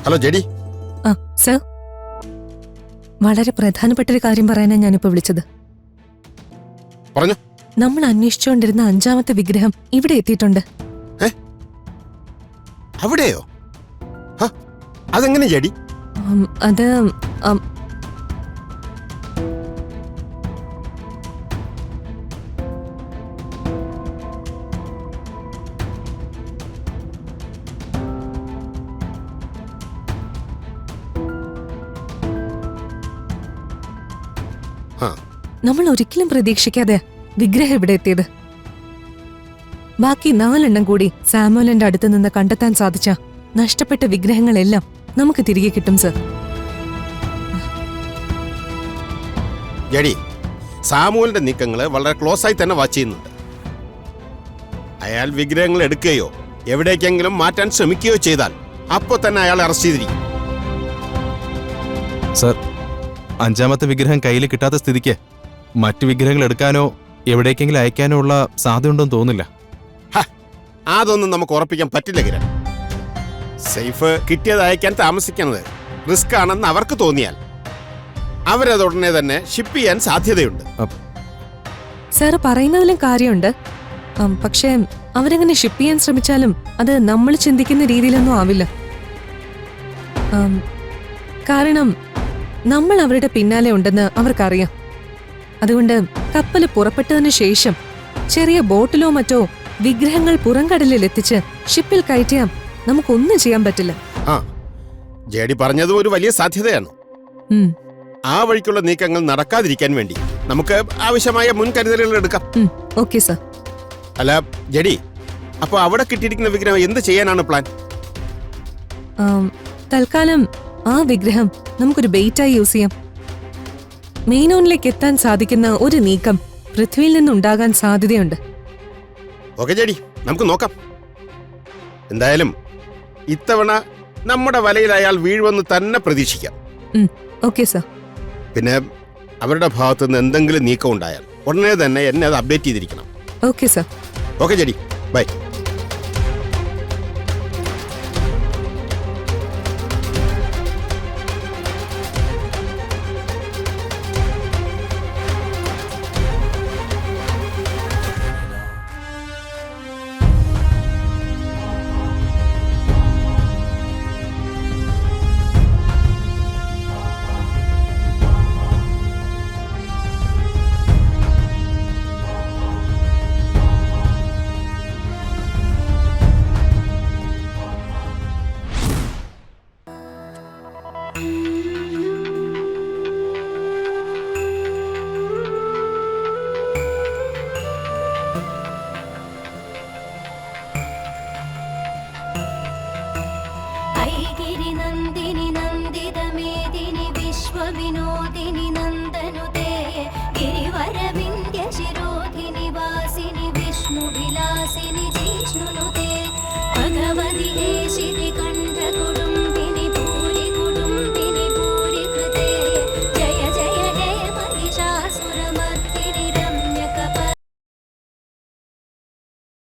Hello JD. ആ sir, വളരെ പ്രധാനപ്പെട്ടൊരു കാര്യം പറയാനാണ് ഞാനിപ്പോ വിളിച്ചത്. പറഞ്ഞു. നമ്മൾ അന്വേഷിച്ചുകൊണ്ടിരുന്ന 5ാമത്തെ വിഗ്രഹം ഇവിടെ എത്തിയിട്ടുണ്ട്. അവിടെയോ? അതെങ്ങനെ ജെഡി? അത് നമ്മൾ ഒരിക്കലും പ്രതീക്ഷിക്കാതെ വിഗ്രഹം ഇവിടെ എത്തിയത്. ബാക്കി 4 എണ്ണം കൂടി സാമുവലിന്റെ അടുത്ത് നിന്ന് കണ്ടെത്താൻ സാധിച്ച നഷ്ടപ്പെട്ട വിഗ്രഹങ്ങളെല്ലാം നമുക്ക് തിരികെ കിട്ടും സർ. ജെഡി, സാമുവലിന്റെ നീക്കങ്ങള് വളരെ ക്ലോസ് ആയി തന്നെ വാച്ച് ചെയ്യുന്നുണ്ട്. അയാൾ വിഗ്രഹങ്ങൾ എടുക്കുകയോ എവിടേക്കെങ്കിലും മാറ്റാൻ ശ്രമിക്കുകയോ ചെയ്താൽ അപ്പോ തന്നെ അയാളെ അറസ്റ്റ് ചെയ്തിരിക്കും. സർ, 5ാമത്തെ വിഗ്രഹം കയ്യിൽ കിട്ടാത്ത സ്ഥിതിക്ക് മറ്റു വിഗ്രഹങ്ങൾ എടുക്കാനോ എവിടേക്കെങ്കിലും അയക്കാനോ ഉള്ള സാധ്യതയുണ്ടെന്ന് തോന്നില്ല. അതൊന്നും നമുക്ക് ഉറപ്പിക്കാൻ പറ്റില്ല കിരൺ. സേഫ് കിട്ടിയത് അയക്കാൻ താമസിക്കുന്നത് റിസ്ക് ആണെന്ന് അവർക്ക് തോന്നിയാൽ അവരത് ഉടനെ തന്നെ ഷിപ്പ് ചെയ്യാൻ സാധ്യതയുണ്ട്. സാറ് പറയുന്നതിലും കാര്യമുണ്ട്. പക്ഷേ അവരെങ്ങനെ ഷിപ്പ് ചെയ്യാൻ ശ്രമിച്ചാലും അത് നമ്മൾ ചിന്തിക്കുന്ന രീതിയിലൊന്നും ആവില്ല. കാരണം നമ്മൾ അവരുടെ പിന്നാലെ ഉണ്ടെന്ന് അവർക്കറിയാം. അതുകൊണ്ട് കപ്പൽ പുറപ്പെട്ടതിന് ശേഷം ചെറിയ ബോട്ടിലോ മറ്റോ വിഗ്രഹങ്ങൾ പുറംകടലിൽ എത്തിച്ച് ഷിപ്പിൽ കയറ്റിയാൽ നമുക്കൊന്നും ചെയ്യാൻ പറ്റില്ല. ജെഡി പറഞ്ഞതും ഒരു വലിയ സാധ്യതയാണ്. ആ വഴിക്കുള്ള നീക്കങ്ങൾ നടക്കാതിരിക്കാൻ വേണ്ടി നമുക്ക് ആവശ്യമായ മുൻകരുതലുകൾ എടുക്കാം. Okay sir. അല്ല ജെഡി, അപ്പൊ അവിടെ കിട്ടിയിരിക്കുന്ന വിഗ്രഹം എന്ത് ചെയ്യാനാണ് പ്ലാൻ? തൽക്കാലം ആ വിഗ്രഹം നമുക്കൊരു ബെയ്റ്റായി യൂസ് ചെയ്യാം. മെയിനോണിലേക്ക് എത്താൻ സാധിക്കുന്ന ഒരു നീക്കം പൃഥ്വിയിൽ നിന്നുണ്ടാകാൻ സാധ്യതയുണ്ട്. ഓക്കെ ജെഡി, നമുക്ക് നോക്കാം. എന്തായാലും ഇത്തവണ നമ്മുടെ വലയിൽ അയാൾ വീഴുമെന്ന് തന്നെ പ്രതീക്ഷിക്കാം. Okay sir. പിന്നെ അവരുടെ ഭാഗത്തു നിന്ന് എന്തെങ്കിലും നീക്കം ഉണ്ടായാൽ ഉടനെ തന്നെ എന്നെ അത് അപ്ഡേറ്റ് ചെയ്തിരിക്കണം. Okay sir. Okay JD, by.